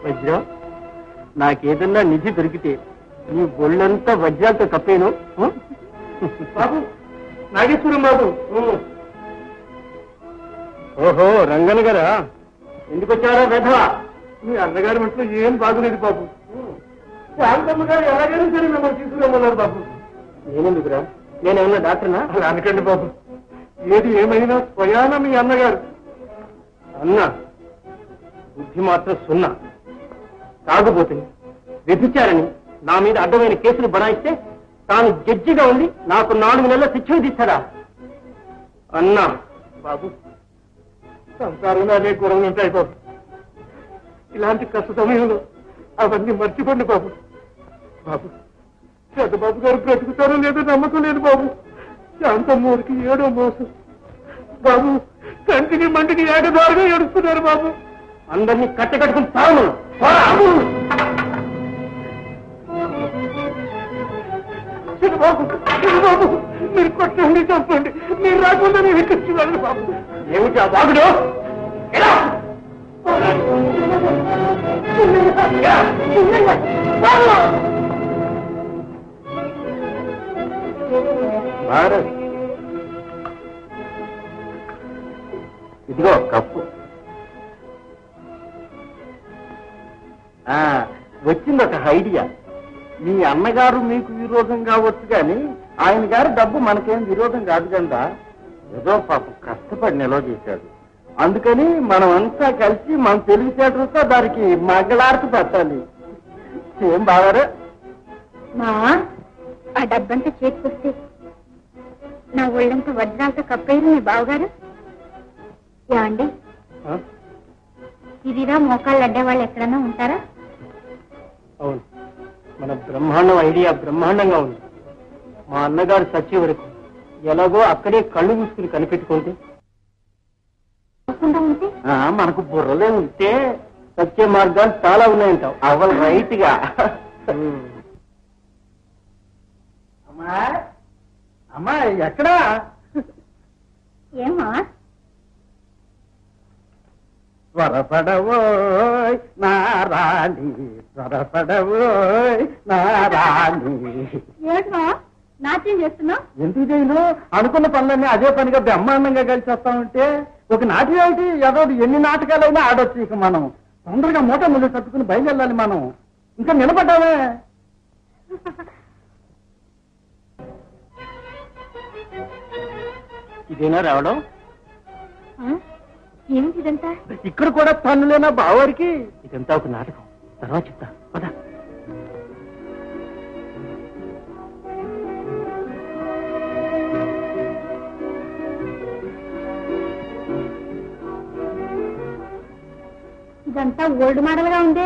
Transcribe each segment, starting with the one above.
వజ్రం, నాకేదన్నా నిధి దొరికితే నీ ఒళ్ళంతా వజ్రాలతో కప్పేను. బాబు, నాగేశ్వరం బాబు. ఓహో, రంగన గారా? ఎందుకు వచ్చారా వెధవా? మీ అన్నగారి మట్లో ఏం బాగులేదు బాబు. శాంతమ్మ గారు ఎలాగైనా సరే మిమ్మల్ని తీసుకురమ్మన్నారు బాబు. నేనెందుకురా? నేనేమన్నా డాక్టర్నా? అలా అనకండి బాబు. ఏది ఏమైనా స్వయాన మీ అన్నగారు. అన్నా బుద్ధి మాత్రం సున్నా. తాగుబోతుంది, వ్యభిచారని నా మీద అడ్డమైన కేసులు బనాయిస్తే తాను జడ్జిగా ఉంది నాకు 4 నెలల శిక్ష విధిస్తాడా? అన్నా బాబు, సంసారంలో అనే గొడవలు ఉంటాయి బాబు. ఇలాంటి కష్ట సమయంలో అవన్నీ మర్చిపోండి బాబు. బాబు, పెద్ద బాబు గారు బ్రతుకుతారో లేదో నమ్మకం లేదు బాబు. శాంతమ్మూరికి 7వ మోసం బాబు. కంటికి మంటికి ఏకదారుగా ఏడుస్తున్నారు బాబు. అందరినీ కట్టకట్టుకుని తాను బాబు. బాబు, మీరు కొట్టండి, చంపండి. మీరు రాకుండా నేను ఎక్కించి వెళ్ళను బాబు. ఏమిటి ఆ బాగుడు? భారత్, ఇదిగో కప్పు. వచ్చింది ఒక ఐడియా. మీ అన్నగారు మీకు విరోధం కావచ్చు, కానీ ఆయన గారి డబ్బు మనకేం విరోధం కాదు కదా. ఏదో పాపం కష్టపడి నిల్వ చేశాడు. అందుకని మనం అంతా కలిసి మన తెలివితేటలతో దానికి మంగళారతి పెట్టాలి. ఏం బాగారు? ఆ డబ్బంతా చేతికొస్తే నా ఒళ్ళంతా వజ్రాలతో కప్పేది మీ బావగారు. ఏమండి, ఇదిరా మోకాళ్ళు అడ్డే వాళ్ళు ఎక్కడన్నా ఉంటారా? అవును, మన బ్రహ్మాండం ఐడియా బ్రహ్మాండంగా ఉంది. మా అన్నగారు సచ్చే వరకు ఎలాగో అక్కడే కళ్ళు మూసుకుని కనిపెట్టుకుంటే, మనకు బుర్రలే ఉంటే సత్య మార్గాలు చాలా ఉన్నాయంటావు. అవల్ రైట్ గా. అమ్మా, అమ్మా, ఎక్కడా? ఏమా? త్వరపడవోయ్ నారాణి, త్వరపడవోయ్ నారాణి. ఏమా నాట్యం చేస్తున్నావు? ఎందుకు చేయను? అనుకున్న పనులన్నీ అదే పనిగా బ్రహ్మాండంగా కలిసి వస్తామంటే ఒక నాట్యం ఏంటి? ఏదో ఎన్ని నాటకాలైనా ఆడొచ్చు. ఇక మనం తొందరగా మూట ముందు తట్టుకుని బయలుదేరాలి. మనం ఇంకా నిలబడ్డామే. ఇదేనా రావడం? ఏమిటి ఇదంతా? ఇక్కడ కూడా పనులేనా బావారికి? ఇదంతా ఒక నాటకం, తర్వాత చెప్తా పద. ఇదంతా ఓల్డ్ మోడల్ గా ఉంది.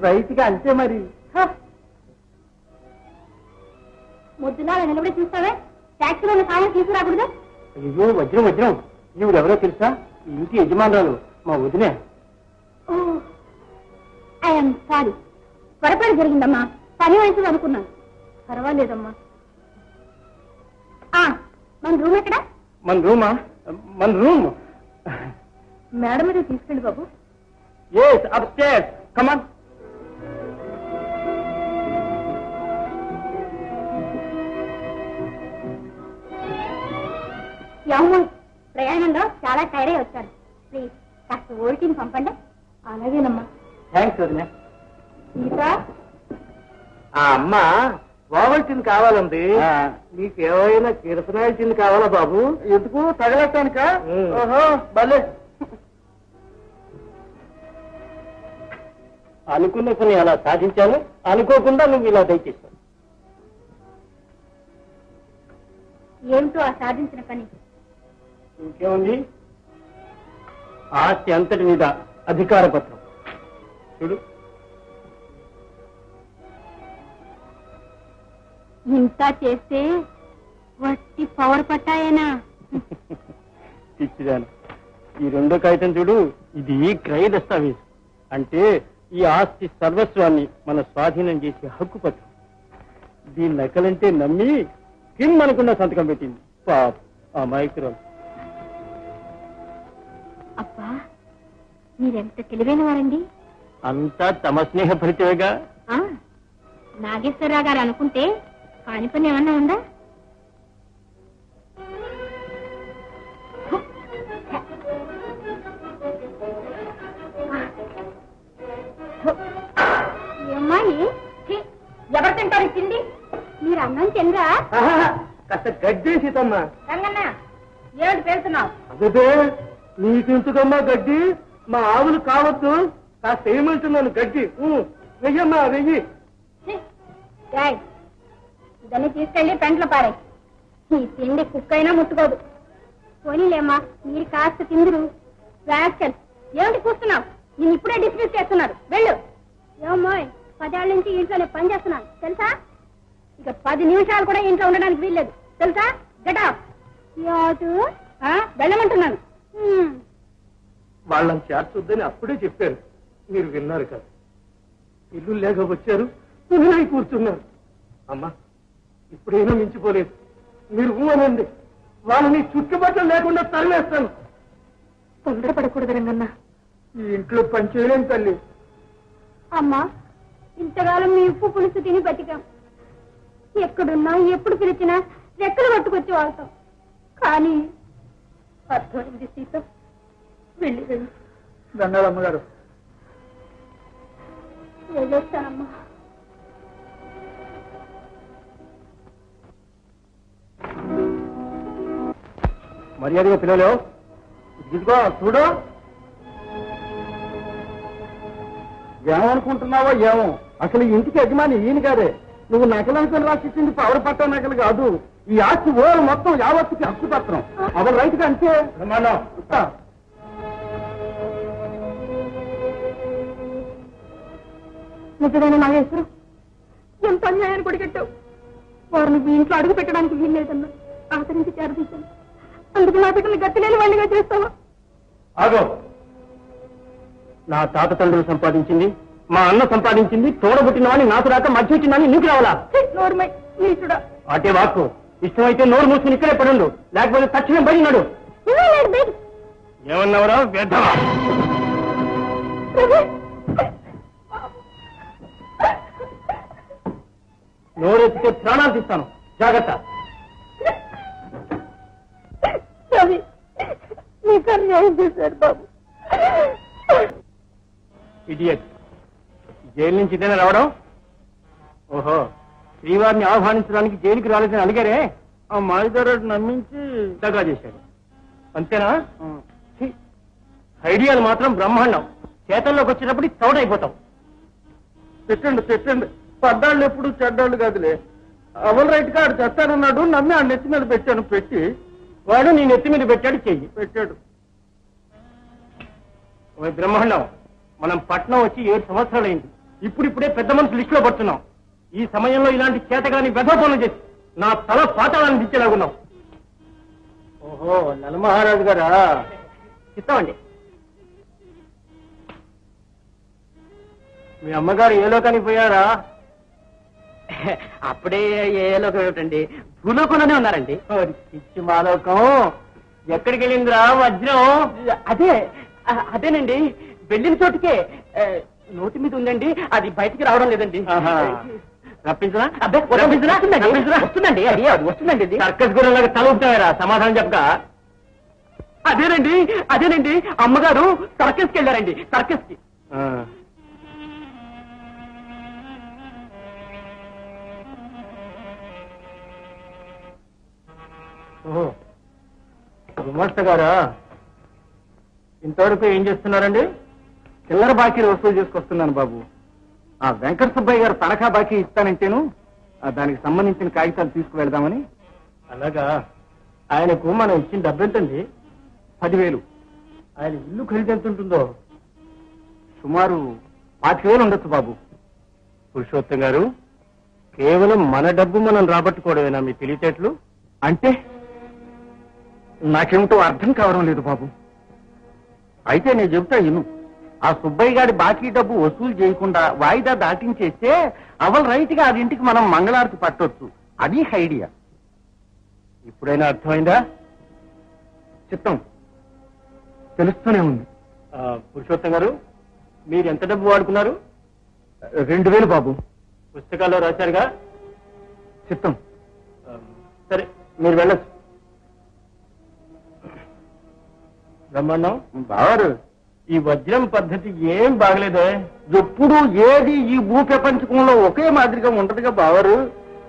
రైతుగా అంతే మరి. ముద్దులా నిలబడి చూస్తావే, ట్యాక్సీలో ఉన్న సామాన్ తీసుకురాకూడదు. అయ్యో వజ్రం, వజ్రం, ఈవిడెవరో తెలుసా? ఇంటి యజమానురాలు, మా వదినే. ఐఎమ్ సారీ, పొరపాటు జరిగిందమ్మా. పని వయసు అనుకున్నాను. పర్వాలేదమ్మా. మన రూమ్ ఎక్కడ? మన రూమా? మన రూమ్ మేడం మీద తీసుకెళ్ళి బాబు. Yes, upstairs. Come on. యమ్మ, ప్రయాణంలో చాలా టైర్ అయి వచ్చారు. ప్లీజ్ కాస్త ఓల్టీని పంపండి. అలాగేనమ్మా. థ్యాంక్స్ వదినే. ఇంకా అమ్మ ఓవల్టీన్ కావాలండి. నీకేమైనా కిరసనాయిల్టీన్ కావాలా బాబు? ఎందుకు తగలటానిక? ఓహో భలే. అనుకున్న పని అలా సాధించాను, అనుకోకుండా నువ్వు ఇలా దయచేసావు. ఏమిటో ఆ సాధించిన పని? ఇంకేముంది, ఆస్తి అంతటి మీద అధికార పత్రం చూడు. ఇంత చేస్తే వట్టి పవర్ పట్టాయేనా? పిచ్చిదాను. ఈ రెండో కాగితం చూడు, ఇది క్రయ దస్తావేజ్. అంటే ఈ ఆస్తి సర్వస్వాన్ని మన స్వాధీనం చేసే హక్కు పత్రం. దీని నకలంటే నమ్మి కిమ్ అనుకున్న సంతకం పెట్టింది. పాప ఆ మైక్రో. అబ్బా, మీరెంత తెలివైన వారండి. అంతా తమ స్నేహ ఫలితమేగా. నాగేశ్వరరావు గారు అనుకుంటే కాని పని ఏమన్నా ఉందా? అమ్మాయి ఎవరు తింటారు తిండి? మీరు అన్నం తినరా? కాస్త గడ్డి సీతమ్మా. రంగన్న ఏమిటి పెడుతున్నావు? అదే నీకెందుకమ్మా గడ్డి? మా ఆవులు కావద్దు, కాస్త ఏమంటున్నాను గడ్డి. వెయ్యమ్మా వెయ్యి. దాన్ని తీసుకెళ్లి పెంట్లో పారాయి. ఈ తిండి కుక్కైనా ముట్టుకోదు. పోనీలేమ్మా, మీరు కాస్త తిందురు. రాస్కల్, ఏమిటి కూస్తున్నావు? నేను ఇప్పుడే డిస్మిస్ చేస్తున్నారు. వెళ్ళు. ఏమోయ్, 10 ఏళ్ల నుంచి ఇంట్లోనే పని చేస్తున్నాను తెలుసా? ఇక 10 నిమిషాలు కూడా ఇంట్లో ఉండడానికి వీల్లేదు తెలుసా? గెటప్. వెళ్ళమంటున్నాను. వాళ్ళని చేర్చొద్దని అప్పుడే చెప్పారు, మీరు విన్నారు కదా. ఇల్లు లేక వచ్చారు, పిల్లలై కూర్చున్నారు. అమ్మా, ఇప్పుడైనా మించిపోలేదు. మీరు ఊనండి, వాళ్ళని చుట్టుపక్కల లేకుండా తరివేస్తాను. తొందరపడకూడదు రంగన్న. ఈ ఇంట్లో పని చేయలేం తల్లి. అమ్మా, ఇంతకాలం మీ ఉప్పు పులుసు తిని బతికాం. ఎక్కడున్నా ఎప్పుడు పిలిచినా రెక్కలు పట్టుకొచ్చి వాళ్తాం. కానీ అర్థమైంది సీత. వెళ్ళి వెళ్ళి. దండాలమ్మగారు. వెళ్ళొస్తానమ్మా. మర్యాదగా పిల్లలు, ఇదిగో చూడు. ఏమనుకుంటున్నావో ఏమో, అసలు ఇంటికి యజమాని ఈయన గారే. నువ్వు నకలనుకుని రాసిచ్చింది పవర్ పట్ట నకలు కాదు. ఈ ఆస్తి ఓరు మొత్తం యావత్తుకి హక్కు పత్రం. అవరు రైతుగా అంతే. నిజమైన నాగేశ్వరం, ఎంత అన్యాయాన్ని కొడిగట్టావు. వారిని మీ ఇంట్లో అడుగు పెట్టడానికి వీల్లేదన్నా ఆచరించి చేరదీశాను. అందుకు నా బిడ్డని గతిలేని వాళ్ళిగా చేస్తావా? ఆగో, నా తాత తండ్రులు సంపాదించింది, మా అన్న సంపాదించింది, తోడబుట్టిన వాడిని నాకు రాక మధ్య వచ్చిందని నీకు రావాలా? నోరుమై నీచుడా. అటే వాక్కు. ఇష్టమైతే నోరు మూసుకుని ఇక్కడే పడుండు, లేకపోతే తక్షణం పడినాడు. ఏమన్నావురా వేద్దామా? నోరెత్తితే ప్రాణాలు తీస్తాను, జాగ్రత్త. నీకు అన్యాయం చేశారు బాబు. ఇడియట్, జైలు నుంచి ఇదేనా రావడం? ఓహో, శ్రీవారిని ఆహ్వానించడానికి జైలుకి రాలేదని అడిగారే, ఆ మాయదారుడు నమ్మించి దగా చేశాడు అంతేనా? ఐడియాలు మాత్రం బ్రహ్మాండం. చేతల్లోకి వచ్చేటప్పుడు తౌడైపోతాం. తిట్టండి తిట్టండి, పడ్డాళ్ళు ఎప్పుడు చెడ్డాళ్ళు కాదులే. అవల్ రైట్ గా ఆడు చేస్తానన్నాడు, నమ్మి ఆ నెత్తి మీద పెట్టాను. పెట్టి వాడు నీ నెత్తి మీద పెట్టాడు, చెయ్యి పెట్టాడు. బ్రహ్మాండం, మనం పట్నం వచ్చి 7 సంవత్సరాలైంది. ఇప్పుడిప్పుడే పెద్ద మనుషులు లిస్టులో పడుతున్నాం. ఈ సమయంలో ఇలాంటి చేతగాని వెధపనులు చేసి నా తల పాతాళాన్ని దించేలాగున్నాం. ఓహో, నలమహారాజు గారా? ఇస్తామండి. మీ అమ్మగారు ఏ లోకానికి పోయారా? అప్పుడే ఏ లోకం ఏమిటండి, భూలోకంలోనే ఉన్నారండి. పిచ్చి మాలోకం. ఎక్కడికి వెళ్ళిందిరా వజ్రం? అదేనండి, వెళ్ళిన చోటుకే. నోటి మీద ఉందండి, అది బయటికి రావడం లేదండి. రప్పించరా? వస్తుందండి, అది వస్తుందండి. సర్కస్ గుర్రంలాగా తల ఉంటాయరా? సమాధానం చెప్పక. అదేనండి అమ్మగారు సర్కస్కి వెళ్ళారండి, సర్కస్ కి. గుమస్త గారా, ఇంతవరకు ఏం చేస్తున్నారండి? చిల్లర బాకీలు వసూలు చేసుకొస్తున్నాను బాబు. ఆ వెంకట సుబ్బయ్య గారు తనఖా బాకీ ఇస్తానంటేను దానికి సంబంధించిన కాగితాలు తీసుకువెళ్దామని. అలాగా? ఆయనకు మనం ఇచ్చిన డబ్బు ఎంతండి? 10,000. ఆయన ఇల్లు ఖరీదు ఎంత ఉంటుందో? సుమారు 25,000 ఉండొచ్చు బాబు. పురుషోత్తం గారు, కేవలం మన డబ్బు మనం రాబట్టుకోవడమేనా మీ తెలివితేటలు? అంటే నాకేమిటో అర్థం కావడం లేదు బాబు. అయితే నేను చెబుతా ఇను. ఆ సుబ్బయ్య గారి బాకీ డబ్బు వసూలు చేయకుండా వాయిదా దాటించేస్తే అవల్ రైట్ గా అది ఇంటికి మనం మంగళారతి పట్టొచ్చు. అది ఐడియా. ఇప్పుడైనా అర్థమైందా? చిత్తం తెలుస్తూనే ఉంది. పురుషోత్తం గారు, మీరు ఎంత డబ్బు వాడుకున్నారు? 2000 బాబు. పుస్తకాల్లో రాశారుగా? చిత్తం. సరే, మీరు వెళ్ళచ్చు. బ్రహ్మాండం బావారు, ఈ వజ్రం పద్ధతి ఏం బాగలేదే. ఎప్పుడు ఏది ఈ భూ ప్రపంచకంలో ఒకే మాదిరిగా ఉంటదిగా బావారు.